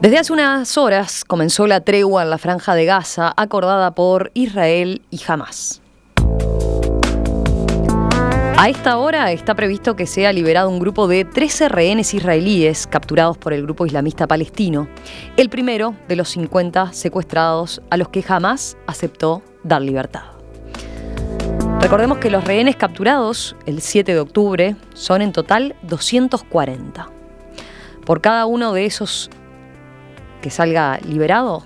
Desde hace unas horas comenzó la tregua en la Franja de Gaza acordada por Israel y Hamás. A esta hora está previsto que sea liberado un grupo de 13 rehenes israelíes capturados por el grupo islamista palestino, el primero de los 50 secuestrados a los que Hamás aceptó dar libertad. Recordemos que los rehenes capturados el 7 de octubre son en total 240. Por cada uno de esos que salga liberado,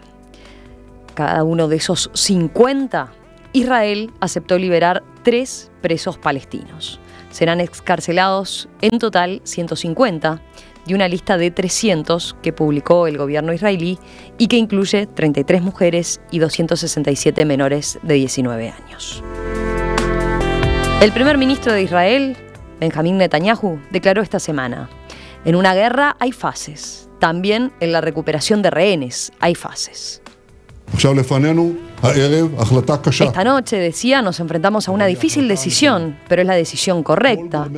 cada uno de esos 50, Israel aceptó liberar 3 presos palestinos. Serán excarcelados en total 150 de una lista de 300 que publicó el gobierno israelí y que incluye 33 mujeres y 267 menores de 19 años. El primer ministro de Israel, Benjamín Netanyahu, declaró esta semana: en una guerra hay fases. También en la recuperación de rehenes hay fases. Esta noche, decía, nos enfrentamos a una difícil decisión, pero es la decisión correcta.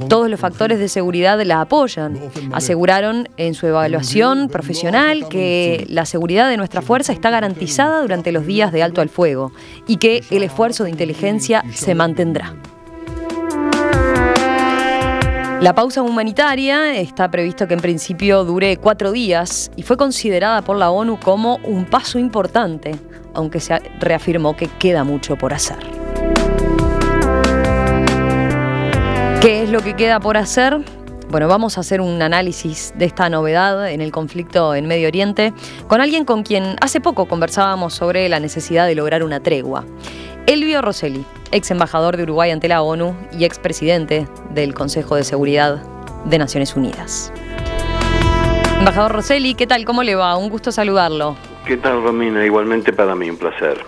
Todos los factores de seguridad la apoyan. Aseguraron en su evaluación profesional que la seguridad de nuestra fuerza está garantizada durante los días de alto al fuego y que el esfuerzo de inteligencia se mantendrá. La pausa humanitaria está previsto que en principio dure 4 días y fue considerada por la ONU como un paso importante, aunque se reafirmó que queda mucho por hacer. ¿Qué es lo que queda por hacer? Bueno, vamos a hacer un análisis de esta novedad en el conflicto en Medio Oriente con alguien con quien hace poco conversábamos sobre la necesidad de lograr una tregua. Elvio Rosselli, ex embajador de Uruguay ante la ONU y expresidente del Consejo de Seguridad de Naciones Unidas. Embajador Rosselli, ¿qué tal? ¿Cómo le va? Un gusto saludarlo. ¿Qué tal, Romina? Igualmente para mí, un placer.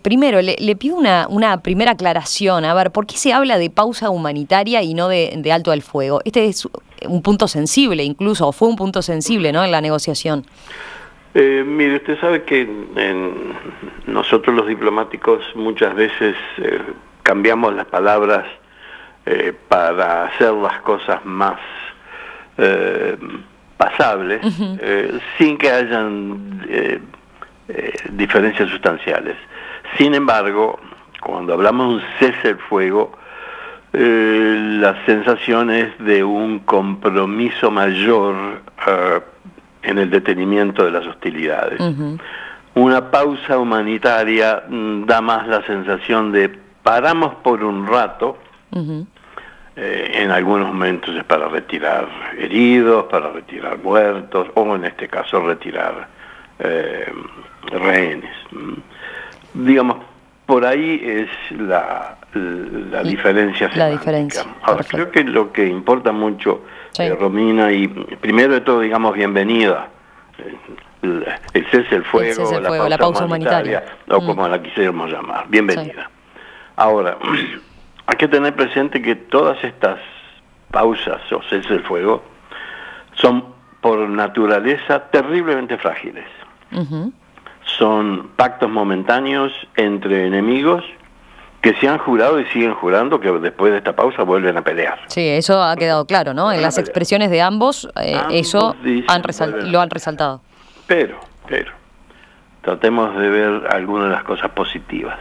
Primero, le pido una primera aclaración. A ver, ¿por qué se habla de pausa humanitaria y no de alto al fuego? Este es un punto sensible, incluso, o fue un punto sensible, ¿no?, en la negociación. Mire, usted sabe que nosotros los diplomáticos muchas veces cambiamos las palabras para hacer las cosas más pasables, sin que hayan diferencias sustanciales. Sin embargo, cuando hablamos de un cese el fuego, la sensación es de un compromiso mayor en el detenimiento de las hostilidades. Una pausa humanitaria da más la sensación de paramos por un rato. En algunos momentos es para retirar heridos, para retirar muertos, o en este caso retirar rehenes. Digamos, por ahí es la diferencia semántica. La diferencia. Ahora, perfecto. creo que lo que importa mucho, sí, Romina, y primero de todo, digamos, bienvenida, el cese del fuego, la pausa humanitaria, o como la quisiéramos llamar, bienvenida. Sí. Ahora, hay que tener presente que todas estas pausas o cese del fuego son por naturaleza terriblemente frágiles. Son pactos momentáneos entre enemigos que se han jurado y siguen jurando que después de esta pausa vuelven a pelear. Sí, eso ha quedado claro, ¿no? En las expresiones de ambos, eso lo han resaltado. Pero, tratemos de ver algunas de las cosas positivas.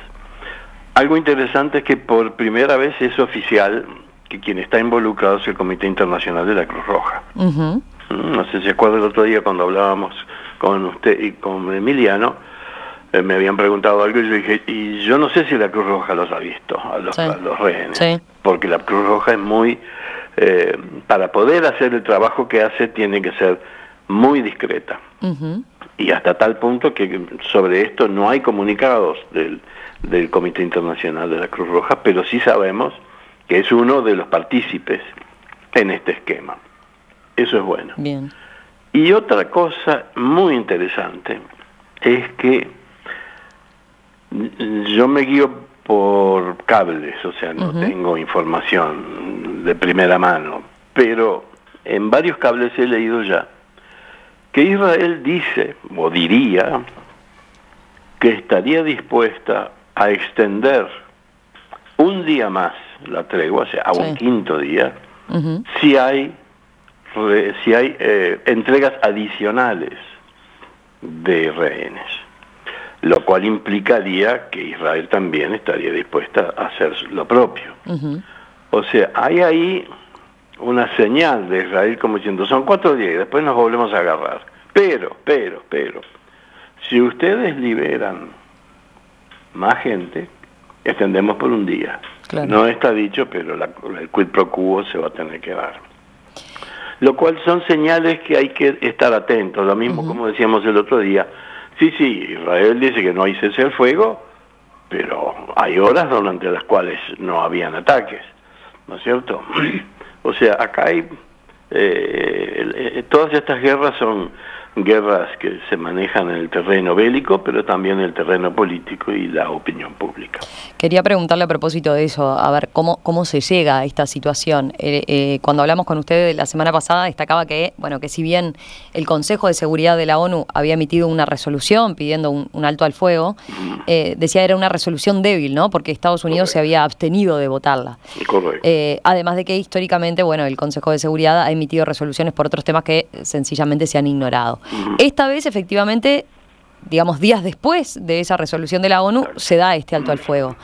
Algo interesante es que por primera vez es oficial que quien está involucrado es el Comité Internacional de la Cruz Roja. No sé si se acuerda el otro día cuando hablábamos con usted y con Emiliano, me habían preguntado algo y yo dije, y yo no sé si la Cruz Roja los ha visto, a los rehenes, porque la Cruz Roja es muy, para poder hacer el trabajo que hace, tiene que ser muy discreta. Y hasta tal punto que sobre esto no hay comunicados del Comité Internacional de la Cruz Roja, pero sí sabemos que es uno de los partícipes en este esquema. Eso es bueno. Bien. Y otra cosa muy interesante es que yo me guío por cables, o sea, no tengo información de primera mano, pero en varios cables he leído ya que Israel dice, o diría, que estaría dispuesta a extender un día más la tregua, o sea, a un quinto día, si hay entregas adicionales de rehenes, lo cual implicaría que Israel también estaría dispuesta a hacer lo propio. O sea, hay ahí una señal de Israel como diciendo, son 4 días y después nos volvemos a agarrar. Pero, si ustedes liberan más gente, extendemos por un día. Claro. No está dicho, pero el quid pro quo se va a tener que dar. Lo cual son señales que hay que estar atentos. Lo mismo como decíamos el otro día. Sí, Israel dice que no hay cese al fuego, pero hay horas durante las cuales no habían ataques, ¿no es cierto? O sea, acá hay... todas estas guerras son guerras que se manejan en el terreno bélico, pero también en el terreno político y la opinión pública. Quería preguntarle a propósito de eso, a ver, ¿cómo se llega a esta situación? Cuando hablamos con usted la semana pasada, destacaba que si bien el Consejo de Seguridad de la ONU había emitido una resolución pidiendo un alto al fuego, decía era una resolución débil, ¿no? Porque Estados Unidos se había abstenido de votarla. Correcto. Además de que históricamente, el Consejo de Seguridad ha emitido resoluciones por otros temas que sencillamente se han ignorado. Esta vez, efectivamente, días después de esa resolución de la ONU, se da este alto al fuego.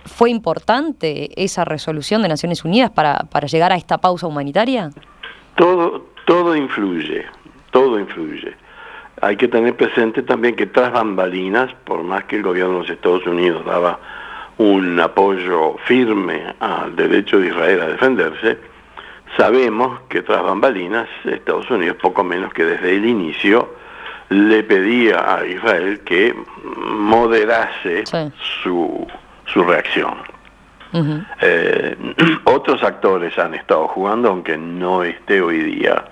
¿Fue importante esa resolución de Naciones Unidas para llegar a esta pausa humanitaria? Todo influye. Hay que tener presente también que tras bambalinas, por más que el gobierno de los Estados Unidos daba un apoyo firme al derecho de Israel a defenderse, sabemos que tras bambalinas Estados Unidos, poco menos que desde el inicio, le pedía a Israel que moderase su reacción. Otros actores han estado jugando, aunque no esté hoy día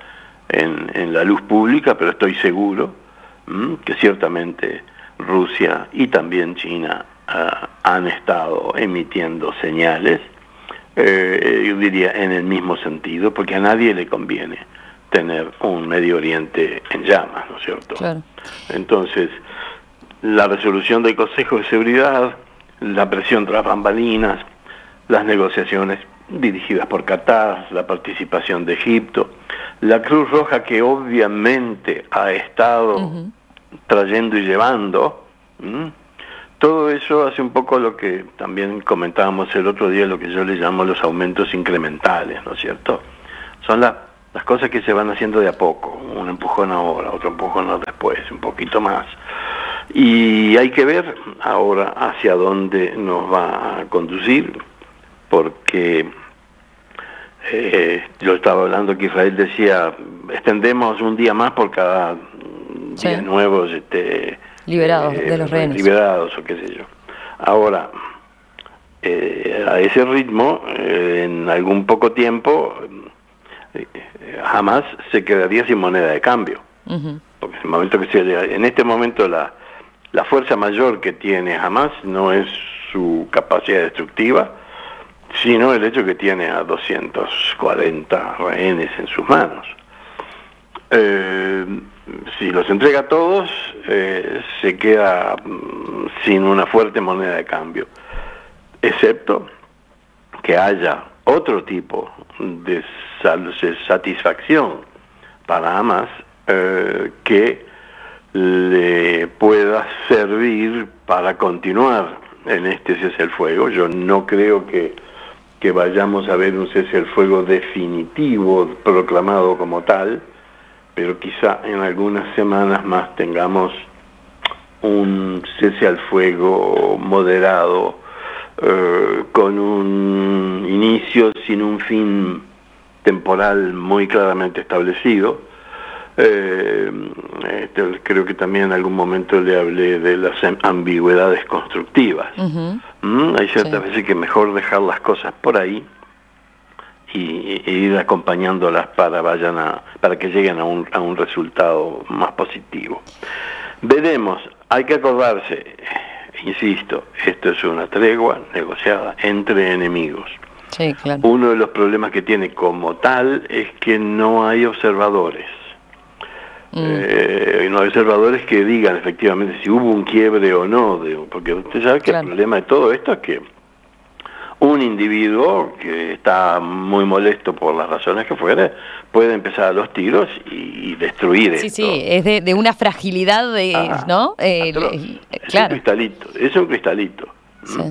en la luz pública, pero estoy seguro que ciertamente Rusia y también China han estado emitiendo señales, yo diría en el mismo sentido, porque a nadie le conviene tener un Medio Oriente en llamas, ¿no es cierto? Claro. Entonces, la resolución del Consejo de Seguridad, la presión tras bambalinas, las negociaciones dirigidas por Qatar, la participación de Egipto, la Cruz Roja que obviamente ha estado trayendo y llevando, todo eso hace un poco lo que también comentábamos el otro día, lo que yo le llamo los aumentos incrementales, ¿no es cierto? Son las cosas que se van haciendo de a poco, un empujón ahora, otro empujón después, un poquito más. Y hay que ver ahora hacia dónde nos va a conducir, porque yo estaba hablando que Israel decía, extendemos un día más por cada día nuevos liberados de los rehenes. Liberados o qué sé yo. Ahora, a ese ritmo, en algún poco tiempo, jamás se quedaría sin moneda de cambio. Porque en este momento la fuerza mayor que tiene Hamas no es su capacidad destructiva, sino el hecho que tiene a 240 rehenes en sus manos. Si los entrega a todos, se queda sin una fuerte moneda de cambio, excepto que haya otro tipo de satisfacción para Hamas que le pueda servir para continuar en este cese al fuego. Yo no creo que vayamos a ver un cese al fuego definitivo proclamado como tal, pero quizá en algunas semanas más tengamos un cese al fuego moderado, con un inicio sin un fin temporal muy claramente establecido. Creo que también en algún momento le hablé de las ambigüedades constructivas. Hay ciertas veces que mejor dejar las cosas por ahí e ir acompañándolas para que lleguen a un resultado más positivo. Veremos, hay que acordarse, insisto, esto es una tregua negociada entre enemigos. Sí, claro. Uno de los problemas que tiene como tal es que no hay observadores. No hay observadores que digan efectivamente si hubo un quiebre o no, porque usted sabe que el problema de todo esto es que un individuo que está muy molesto por las razones que fuera, puede empezar a los tiros y destruir esto. Sí, es de una fragilidad, ¿no? Es claro. Es un cristalito. Sí.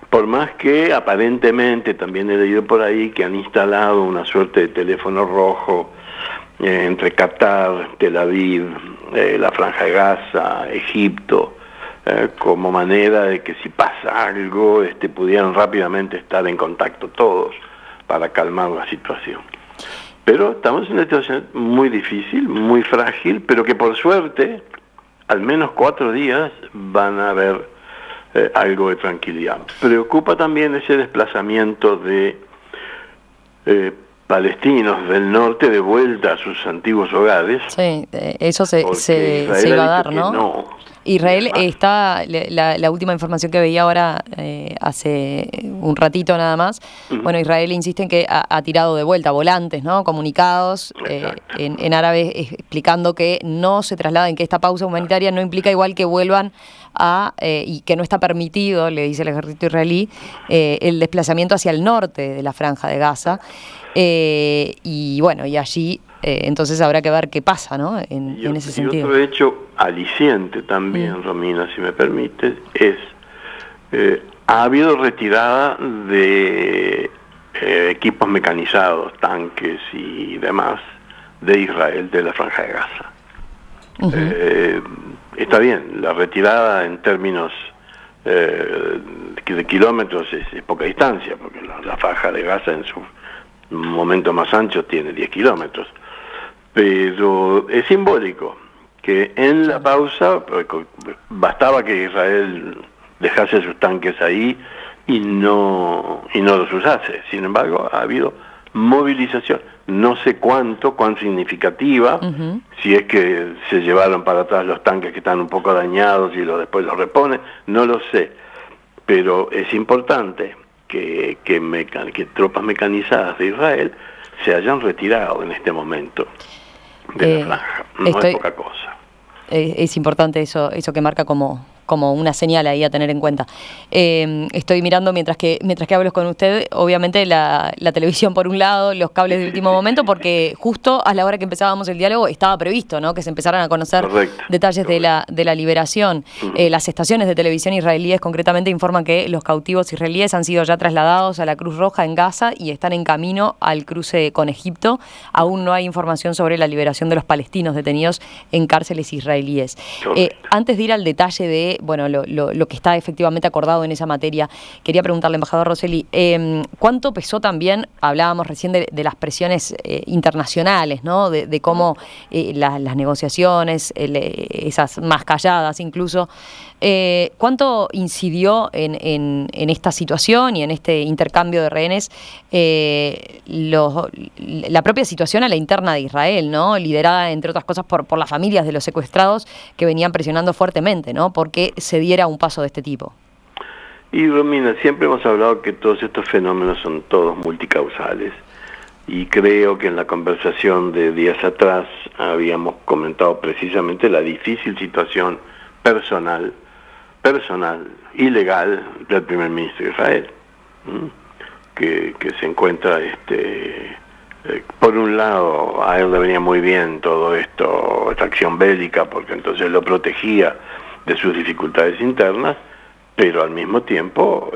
Por más que aparentemente, también he leído por ahí, que han instalado una suerte de teléfono rojo entre Qatar, Tel Aviv, la Franja de Gaza, Egipto, como manera de que si pasa algo, pudieran rápidamente estar en contacto todos para calmar la situación. Pero estamos en una situación muy difícil, muy frágil, pero que por suerte, al menos 4 días van a haber algo de tranquilidad. Preocupa también ese desplazamiento de palestinos del norte de vuelta a sus antiguos hogares. Sí, eso se iba a dar, ¿no? Israel está, la última información que veía ahora hace un ratito nada más, bueno, Israel insiste en que ha tirado de vuelta volantes, ¿no? Comunicados en árabe explicando que no se trasladen, que esta pausa humanitaria no implica igual que vuelvan y que no está permitido, le dice el ejército israelí, el desplazamiento hacia el norte de la Franja de Gaza. Y bueno, y allí entonces habrá que ver qué pasa, ¿no? En ese sentido. Y otro hecho aliciente también, Romina, si me permite, es ha habido retirada de equipos mecanizados, tanques y demás de Israel de la Franja de Gaza. Está bien, la retirada en términos de kilómetros es poca distancia, porque la Franja de Gaza en su momento más ancho tiene 10 kilómetros. Pero es simbólico que en la pausa bastaba que Israel dejase sus tanques ahí y no los usase. Sin embargo, ha habido movilización, no sé cuán significativa, si es que se llevaron para atrás los tanques que están un poco dañados y después los reponen, no lo sé, pero es importante que tropas mecanizadas de Israel se hayan retirado en este momento de la franja. No es poca cosa. Es importante eso que marca como una señal ahí a tener en cuenta. Estoy mirando mientras que hablo con usted, obviamente la televisión por un lado, los cables de último momento, porque justo a la hora que empezábamos el diálogo estaba previsto, ¿no?, que se empezaran a conocer detalles de la liberación. Las estaciones de televisión israelíes concretamente informan que los cautivos israelíes han sido ya trasladados a la Cruz Roja en Gaza y están en camino al cruce con Egipto. Aún no hay información sobre la liberación de los palestinos detenidos en cárceles israelíes. Antes de ir al detalle de lo que está efectivamente acordado en esa materia, quería preguntarle, embajador Rosselli, ¿cuánto pesó también, hablábamos recién de las presiones internacionales, ¿no?, de cómo las negociaciones, esas más calladas incluso, ¿cuánto incidió en esta situación y en este intercambio de rehenes la propia situación a la interna de Israel, ¿no?, liderada entre otras cosas por las familias de los secuestrados que venían presionando fuertemente, ¿no?, porque se diera un paso de este tipo? Y Romina, siempre hemos hablado que todos estos fenómenos son todos multicausales, y creo que en la conversación de días atrás habíamos comentado precisamente la difícil situación personal y legal del primer ministro de Israel, que se encuentra por un lado, a él le venía muy bien todo esto, esta acción bélica, porque entonces lo protegía de sus dificultades internas, pero al mismo tiempo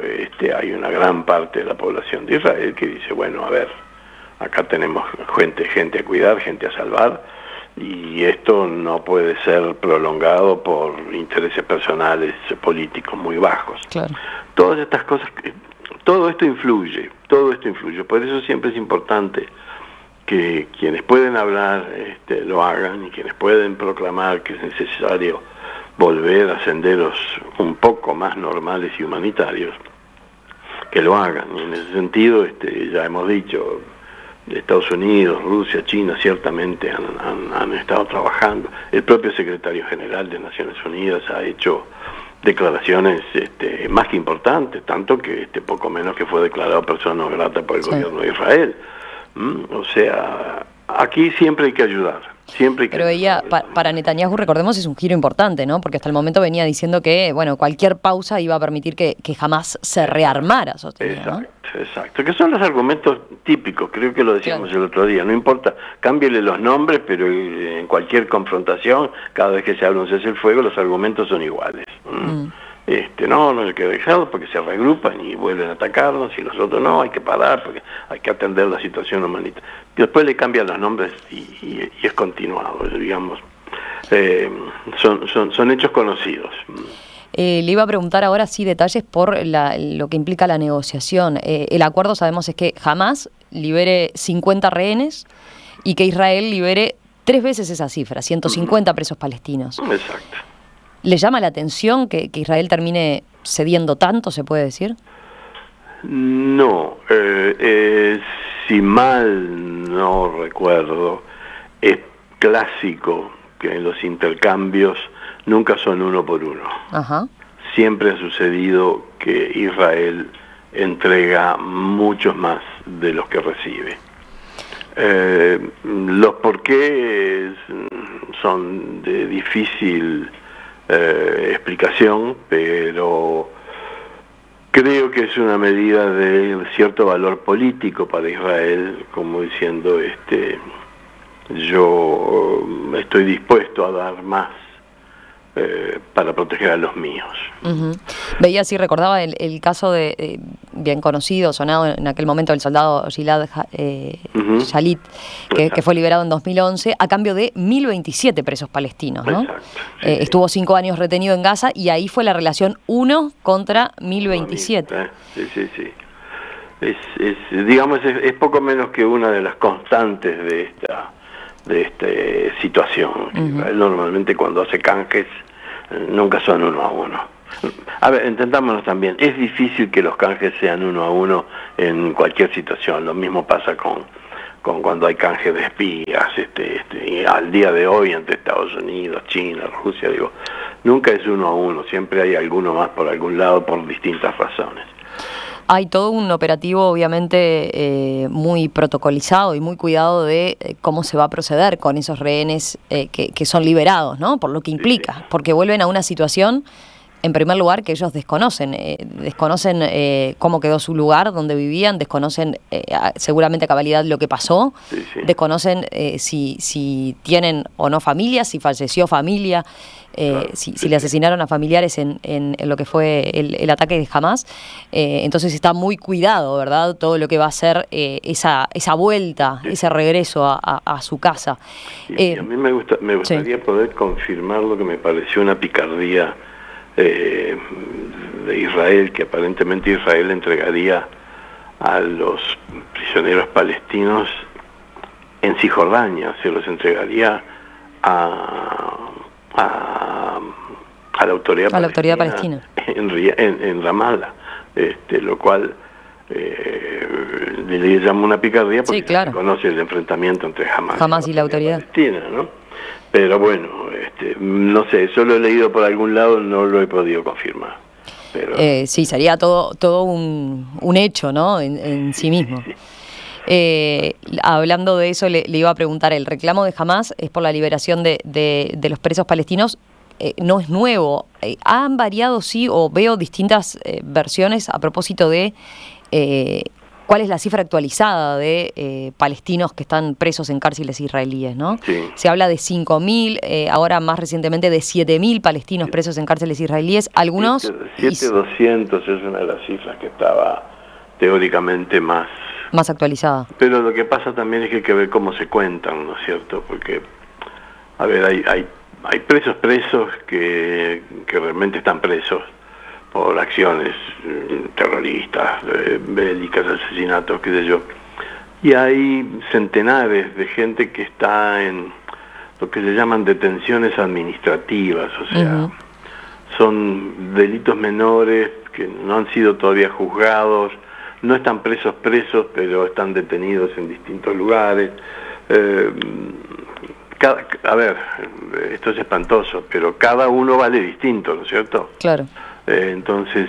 hay una gran parte de la población de Israel que dice, bueno, a ver, acá tenemos gente a cuidar, gente a salvar, y esto no puede ser prolongado por intereses personales políticos muy bajos. Claro. Todas estas cosas, todo esto influye, por eso siempre es importante que quienes pueden hablar lo hagan, y quienes pueden proclamar que es necesario volver a senderos un poco más normales y humanitarios, que lo hagan. Y en ese sentido, ya hemos dicho, Estados Unidos, Rusia, China ciertamente han estado trabajando. El propio secretario general de Naciones Unidas ha hecho declaraciones más que importantes, tanto que poco menos que fue declarado persona no grata por el gobierno de Israel. O sea, aquí siempre hay que ayudar. Siempre hay que... Pero ella, para Netanyahu, recordemos, es un giro importante, ¿no? Porque hasta el momento venía diciendo que, bueno, cualquier pausa iba a permitir que jamás se rearmara, sostenía, ¿no? Exacto, que son los argumentos típicos, creo que lo decíamos el otro día, no importa, cámbiale los nombres, pero en cualquier confrontación, cada vez que se habla un cese el fuego, los argumentos son iguales. No hay que dejarlo porque se regrupan y vuelven a atacarnos, y nosotros no, hay que parar porque hay que atender la situación humanitaria. Y después le cambian los nombres y es continuado, digamos. Son hechos conocidos. Le iba a preguntar ahora sí detalles por lo que implica la negociación. El acuerdo, sabemos, es que Hamás libere 50 rehenes y que Israel libere 3 veces esa cifra, 150 presos palestinos. Exacto. ¿Le llama la atención que Israel termine cediendo tanto, se puede decir? No, si mal no recuerdo, es clásico que en los intercambios nunca son uno por uno. Ajá. Siempre ha sucedido que Israel entrega muchos más de los que recibe. Los porqués son de difícil explicación, pero creo que es una medida de cierto valor político para Israel, como diciendo, yo estoy dispuesto a dar más para proteger a los míos. Veía, sí, recordaba el caso de bien conocido, sonado en aquel momento, el soldado Gilad Shalit, que fue liberado en 2011 a cambio de 1027 presos palestinos, ¿no? Exacto, sí. Estuvo 5 años retenido en Gaza y ahí fue la relación 1 contra 1027. Sí. Digamos, es poco menos que una de las constantes de esta situación. Israel normalmente cuando hace canjes nunca son 1 a 1. A ver, entendámonos también, es difícil que los canjes sean 1 a 1 en cualquier situación. Lo mismo pasa con cuando hay canjes de espías, al día de hoy entre Estados Unidos, China, Rusia, digo, nunca es 1 a 1, siempre hay alguno más por algún lado por distintas razones. Hay todo un operativo, obviamente, muy protocolizado y muy cuidado de cómo se va a proceder con esos rehenes que son liberados, ¿no? Por lo que implica, porque vuelven a una situación, en primer lugar, que ellos desconocen cómo quedó su lugar, dónde vivían, desconocen seguramente a cabalidad lo que pasó, desconocen si tienen o no familia, si falleció familia, si le asesinaron a familiares en lo que fue el ataque de Hamás. Entonces está muy cuidado, ¿verdad? Todo lo que va a ser esa vuelta, ese regreso a su casa. Y a mí me gustaría poder confirmar lo que me pareció una picardía de Israel, que aparentemente Israel entregaría a los prisioneros palestinos en Cisjordania, se los entregaría a la autoridad palestina en Ramallah, lo cual le llama una picardía porque se conoce el enfrentamiento entre Hamás y la autoridad palestina, ¿no? Pero bueno, no sé, eso lo he leído por algún lado, no lo he podido confirmar. Pero... sí, sería todo un hecho, ¿no? En sí mismo. Hablando de eso, le iba a preguntar, el reclamo de Hamás es por la liberación de los presos palestinos, no es nuevo. Han variado, sí, o veo distintas versiones a propósito de cuál es la cifra actualizada de palestinos que están presos en cárceles israelíes, ¿no? Sí. Se habla de 5.000, ahora más recientemente de 7.000 palestinos presos en cárceles israelíes. Algunos... 7.200 es una de las cifras que estaba teóricamente más actualizada. Pero lo que pasa también es que hay que ver cómo se cuentan, ¿no es cierto? Porque, a ver, hay presos que realmente están presos por acciones terroristas, bélicas, asesinatos, qué sé yo. Y hay centenares de gente que está en lo que se llaman detenciones administrativas, o sea, son delitos menores que no han sido todavía juzgados, no están presos, pero están detenidos en distintos lugares. A ver, esto es espantoso, pero cada uno vale distinto, ¿no es cierto? Claro. Entonces,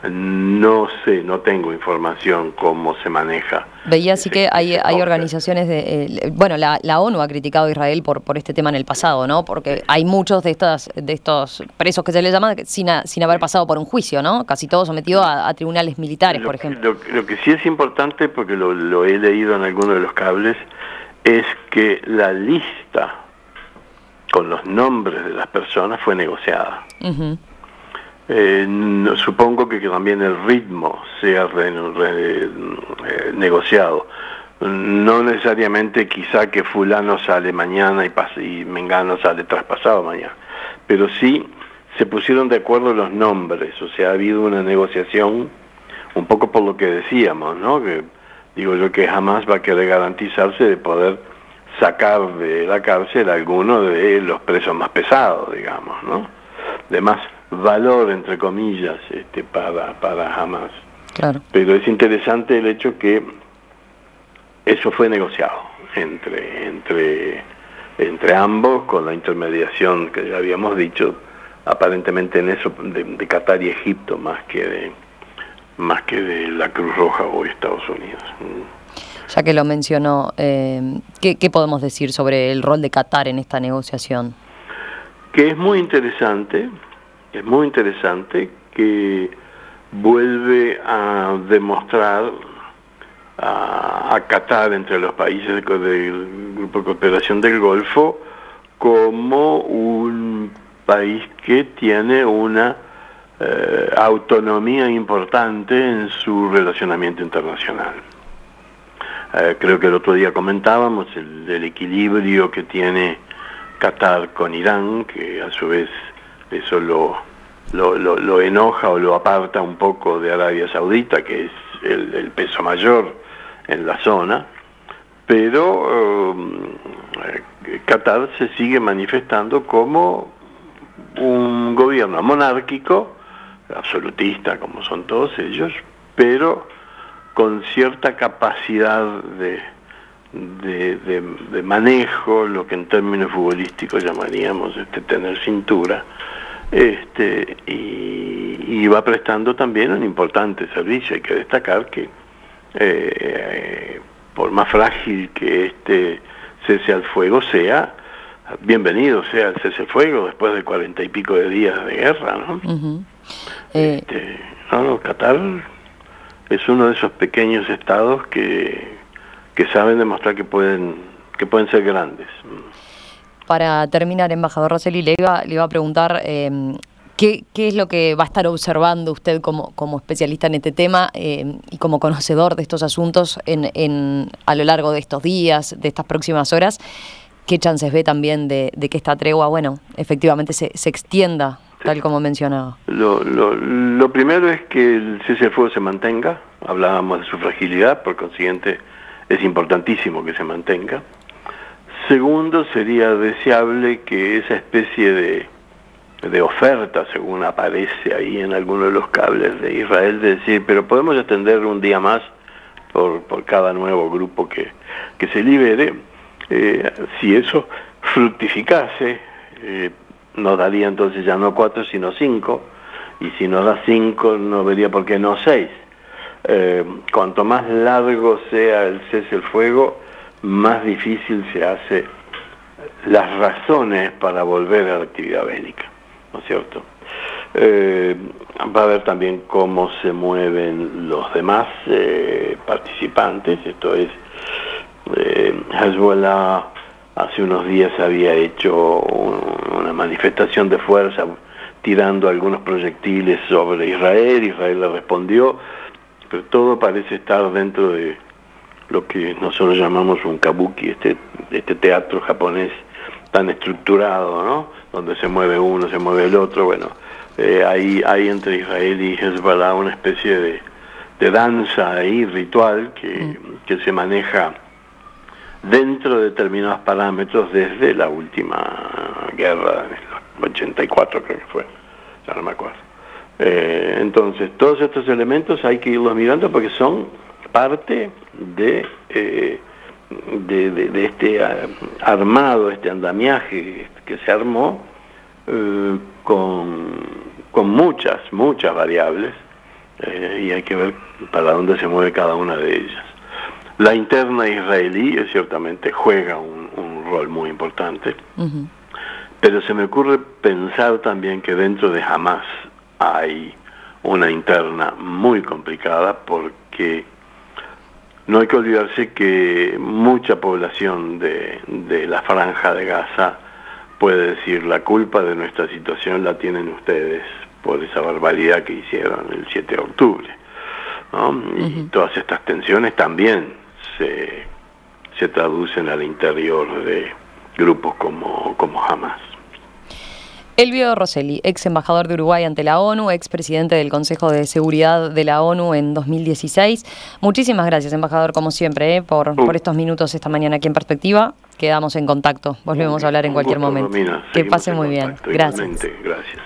No sé, no tengo información cómo se maneja. Veía así que hay organizaciones bueno, la ONU ha criticado a Israel por este tema en el pasado, ¿no? Porque hay muchos de estos presos que se les llama sin haber pasado por un juicio, ¿no? Casi todos sometidos a tribunales militares, por ejemplo. Lo que sí es importante, porque lo he leído en alguno de los cables, es que la lista con los nombres de las personas fue negociada. Uh-huh. Supongo que también el ritmo sea negociado. No necesariamente quizá que fulano sale mañana y mengano sale traspasado mañana, pero sí se pusieron de acuerdo los nombres, o sea, ha habido una negociación un poco por lo que decíamos, ¿no? Que digo yo que jamás va a querer garantizarse de poder sacar de la cárcel a alguno de los presos más pesados, digamos, ¿no? De más valor, entre comillas, para Hamas. Claro. Pero es interesante el hecho que eso fue negociado entre ambos, con la intermediación que ya habíamos dicho, aparentemente en eso de Qatar y Egipto, más que de la Cruz Roja o Estados Unidos. Ya que lo mencionó, ¿qué podemos decir sobre el rol de Qatar en esta negociación? Que es muy interesante que vuelve a demostrar a Qatar entre los países del Grupo de Cooperación del Golfo como un país que tiene una autonomía importante en su relacionamiento internacional. Creo que el otro día comentábamos el equilibrio que tiene Qatar con Irán, que a su vez eso lo enoja o lo aparta un poco de Arabia Saudita, que es el peso mayor en la zona, pero Qatar se sigue manifestando como un gobierno monárquico, absolutista como son todos ellos, pero con cierta capacidad de manejo, lo que en términos futbolísticos llamaríamos tener cintura, y va prestando también un importante servicio. Hay que destacar que por más frágil que este cese al fuego sea, bienvenido sea el cese al fuego después de 40 y pico de días de guerra, ¿no? Uh-huh. Qatar es uno de esos pequeños estados que saben demostrar que pueden ser grandes. Para terminar, embajador Rosselli, le iba a preguntar ¿qué es lo que va a estar observando usted como especialista en este tema y como conocedor de estos asuntos a lo largo de estos días, de estas próximas horas? ¿Qué chances ve también de que esta tregua, bueno, efectivamente se extienda, tal como mencionaba? Lo primero es que el cese al fuego se mantenga. Hablábamos de su fragilidad, por consiguiente es importantísimo que se mantenga. Segundo, sería deseable que esa especie de oferta, según aparece ahí en alguno de los cables de Israel, de decir, pero podemos extender un día más por cada nuevo grupo que se libere. Si eso fructificase, nos daría entonces ya no 4 sino 5, y si nos da 5 no vería por qué no 6. Cuanto más largo sea el cese al fuego, más difícil se hace las razones para volver a la actividad bélica, ¿no es cierto? Va a ver también cómo se mueven los demás participantes. Esto es, Hezbollah hace unos días había hecho una manifestación de fuerza tirando algunos proyectiles sobre Israel le respondió, pero todo parece estar dentro de lo que nosotros llamamos un kabuki, este teatro japonés tan estructurado, ¿no? Donde se mueve uno, se mueve el otro. Bueno, hay entre Israel y Hezbollah una especie de danza ahí, ritual, que se maneja dentro de determinados parámetros desde la última guerra, en el 84 creo que fue, ya no me acuerdo. Entonces, todos estos elementos hay que irlos mirando porque son parte de este armado, este andamiaje que se armó con muchas variables y hay que ver para dónde se mueve cada una de ellas. La interna israelí ciertamente juega un rol muy importante, pero se me ocurre pensar también que dentro de Hamás hay una interna muy complicada, porque no hay que olvidarse que mucha población de la franja de Gaza puede decir: la culpa de nuestra situación la tienen ustedes por esa barbaridad que hicieron el 7 de octubre, ¿no? Y todas estas tensiones también se traducen al interior de grupos como Hamás. Elvio Rosselli, ex embajador de Uruguay ante la ONU, ex presidente del Consejo de Seguridad de la ONU en 2016. Muchísimas gracias, embajador, como siempre, por estos minutos esta mañana aquí en Perspectiva. Quedamos en contacto. Volvemos a hablar en cualquier momento. Romina, que pase muy bien. Gracias. Gracias.